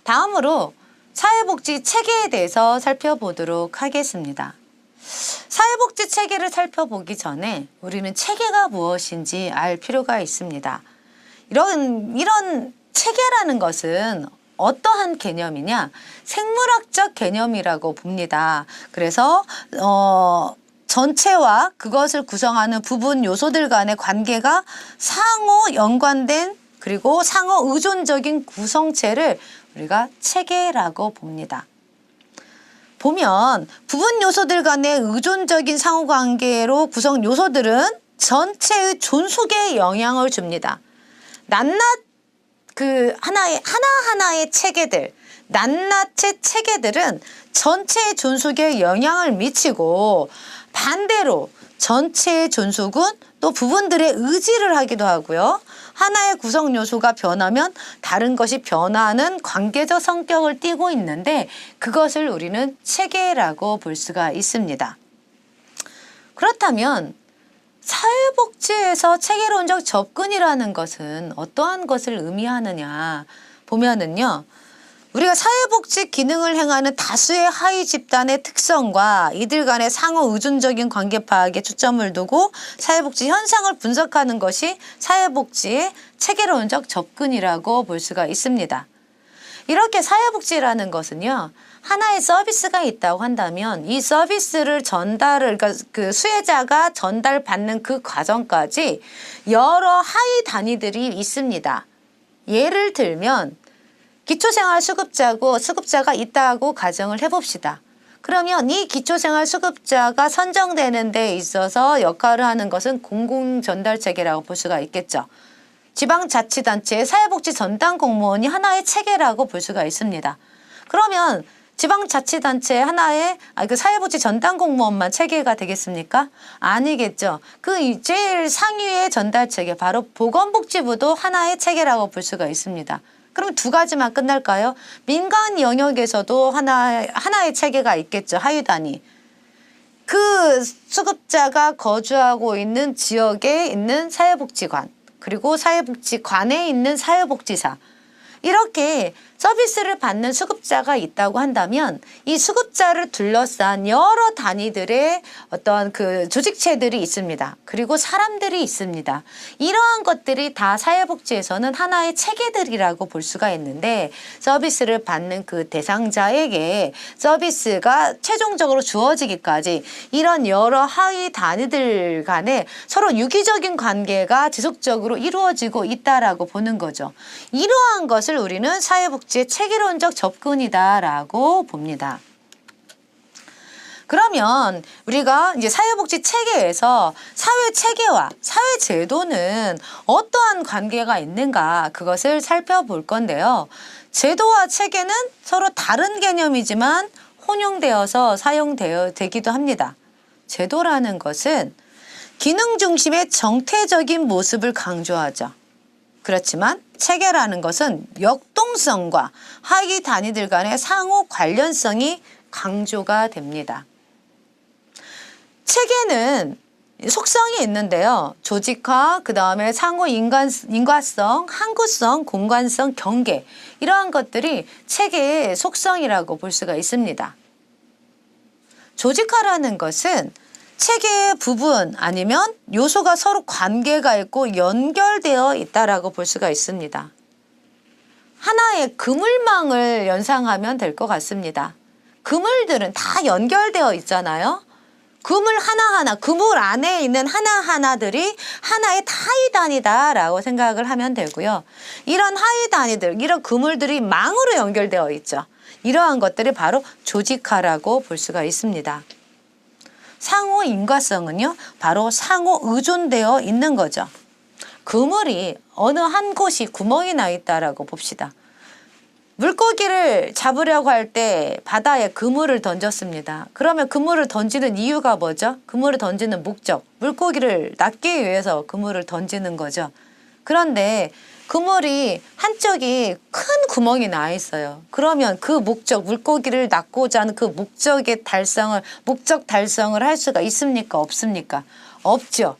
다음으로 사회복지 체계에 대해서 살펴보도록 하겠습니다. 사회복지 체계를 살펴보기 전에 우리는 체계가 무엇인지 알 필요가 있습니다. 이런 체계라는 것은 어떠한 개념이냐? 생물학적 개념이라고 봅니다. 그래서 전체와 그것을 구성하는 부분 요소들 간의 관계가 상호 연관된 그리고 상호 의존적인 구성체를 우리가 체계라고 봅니다. 보면 부분 요소들 간의 의존적인 상호관계로 구성 요소들은 전체의 존속에 영향을 줍니다. 낱낱 하나하나의 체계들, 낱낱의 체계들은 전체의 존속에 영향을 미치고 반대로 전체의 존속은 또 부분들의 의지를 하기도 하고요. 하나의 구성 요소가 변하면 다른 것이 변화하는 관계적 성격을 띠고 있는데 그것을 우리는 체계라고 볼 수가 있습니다. 그렇다면 사회복지에서 체계론적 접근이라는 것은 어떠한 것을 의미하느냐 보면은요. 우리가 사회복지 기능을 행하는 다수의 하위 집단의 특성과 이들 간의 상호 의존적인 관계 파악에 초점을 두고 사회복지 현상을 분석하는 것이 사회복지의 체계론적 접근이라고 볼 수가 있습니다. 이렇게 사회복지라는 것은요. 하나의 서비스가 있다고 한다면 이 서비스를 그러니까 그 수혜자가 전달받는 그 과정까지 여러 하위 단위들이 있습니다. 예를 들면 기초생활수급자가 있다고 가정을 해봅시다. 그러면 이 기초생활수급자가 선정되는 데 있어서 역할을 하는 것은 공공전달체계라고 볼 수가 있겠죠. 지방자치단체의 사회복지 전담 공무원이 하나의 체계라고 볼 수가 있습니다. 그러면 지방자치단체 하나의 그 사회복지 전담 공무원만 체계가 되겠습니까? 아니겠죠. 그 제일 상위의 전달체계 바로 보건복지부도 하나의 체계라고 볼 수가 있습니다. 그럼 두 가지만 끝날까요? 민간 영역에서도 하나의 체계가 있겠죠. 하위 단위. 그 수급자가 거주하고 있는 지역에 있는 사회복지관 그리고 사회복지관에 있는 사회복지사 이렇게 서비스를 받는 수급자가 있다고 한다면 이 수급자를 둘러싼 여러 단위들의 어떤 그 조직체들이 있습니다. 그리고 사람들이 있습니다. 이러한 것들이 다 사회복지에서는 하나의 체계들이라고 볼 수가 있는데 서비스를 받는 그 대상자에게 서비스가 최종적으로 주어지기까지 이런 여러 하위 단위들 간에 서로 유기적인 관계가 지속적으로 이루어지고 있다라고 보는 거죠. 이러한 것을 우리는 사회복지의 체계론적 접근이다라고 봅니다. 그러면 우리가 이제 사회복지 체계에서 사회 체계와 사회 제도는 어떠한 관계가 있는가 그것을 살펴볼 건데요. 제도와 체계는 서로 다른 개념이지만 혼용되어서 사용되기도 합니다. 제도라는 것은 기능 중심의 정태적인 모습을 강조하죠. 그렇지만 체계라는 것은 역동성과 하위 단위들 간의 상호 관련성이 강조가 됩니다. 체계는 속성이 있는데요. 조직화, 그 다음에 상호 인과성, 항구성, 공간성, 경계 이러한 것들이 체계의 속성이라고 볼 수가 있습니다. 조직화라는 것은 체계의 부분 아니면 요소가 서로 관계가 있고 연결되어 있다라고 볼 수가 있습니다. 하나의 그물망을 연상하면 될 것 같습니다. 그물들은 다 연결되어 있잖아요. 그물 하나하나, 그물 안에 있는 하나하나들이 하나의 하위 단위다라고 생각을 하면 되고요. 이런 하위 단위들, 이런 그물들이 망으로 연결되어 있죠. 이러한 것들이 바로 조직화라고 볼 수가 있습니다. 상호 인과성은요, 바로 상호 의존되어 있는 거죠. 그물이 어느 한 곳이 구멍이 나 있다라고 봅시다. 물고기를 잡으려고 할 때 바다에 그물을 던졌습니다. 그러면 그물을 던지는 이유가 뭐죠? 그물을 던지는 목적, 물고기를 낚기 위해서 그물을 던지는 거죠. 그런데 그물이 한쪽이 큰 구멍이 나 있어요. 그러면 그 목적, 물고기를 낚고자 하는 그 목적 달성을 할 수가 있습니까? 없습니까? 없죠.